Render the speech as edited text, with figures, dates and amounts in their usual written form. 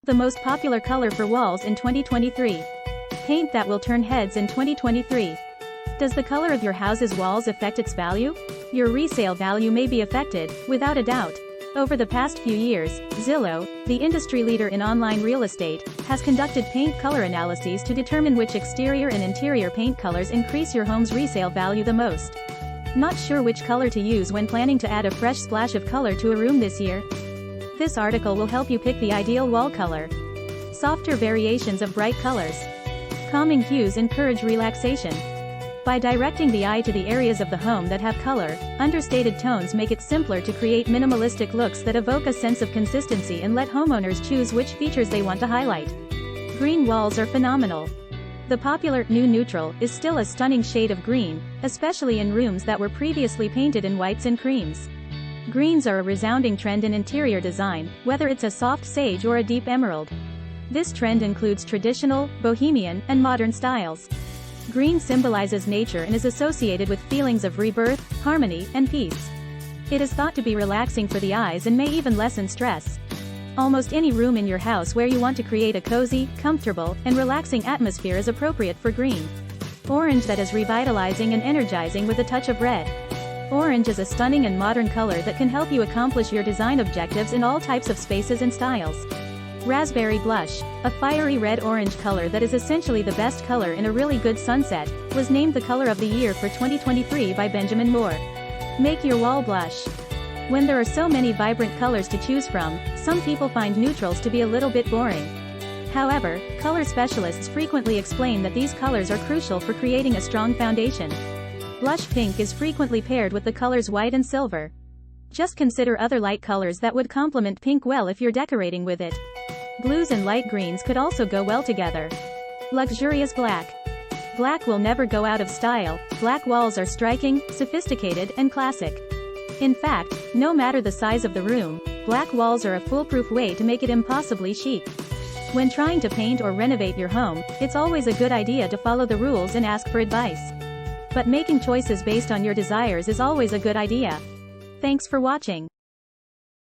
The most popular color for walls in 2023. Paint that will turn heads in 2023. Does the color of your house's walls affect its value? Your resale value may be affected, without a doubt. Over the past few years, Zillow, the industry leader in online real estate, has conducted paint color analyses to determine which exterior and interior paint colors increase your home's resale value the most. Not sure which color to use when planning to add a fresh splash of color to a room this year? This article will help you pick the ideal wall color. Softer variations of bright colors. Calming hues encourage relaxation. By directing the eye to the areas of the home that have color, understated tones make it simpler to create minimalistic looks that evoke a sense of consistency and let homeowners choose which features they want to highlight. Green walls are phenomenal. The popular new neutral is still a stunning shade of green, especially in rooms that were previously painted in whites and creams. Greens are a resounding trend in interior design, whether it's a soft sage or a deep emerald. This trend includes traditional, bohemian, and modern styles. Green symbolizes nature and is associated with feelings of rebirth, harmony, and peace. It is thought to be relaxing for the eyes and may even lessen stress. Almost any room in your house where you want to create a cozy, comfortable, and relaxing atmosphere is appropriate for green. Orange that is revitalizing and energizing with a touch of red. Orange is a stunning and modern color that can help you accomplish your design objectives in all types of spaces and styles. Raspberry blush, a fiery red-orange color that is essentially the best color in a really good sunset, was named the color of the year for 2023 by Benjamin Moore. Make your wall blush. When there are so many vibrant colors to choose from, some people find neutrals to be a little bit boring. However, color specialists frequently explain that these colors are crucial for creating a strong foundation. Blush pink is frequently paired with the colors white and silver. Just consider other light colors that would complement pink well if you're decorating with it. Blues and light greens could also go well together. Luxurious black. Black will never go out of style. Black walls are striking, sophisticated, and classic. In fact, no matter the size of the room, black walls are a foolproof way to make it impossibly chic. When trying to paint or renovate your home, it's always a good idea to follow the rules and ask for advice. But making choices based on your desires is always a good idea. Thanks for watching.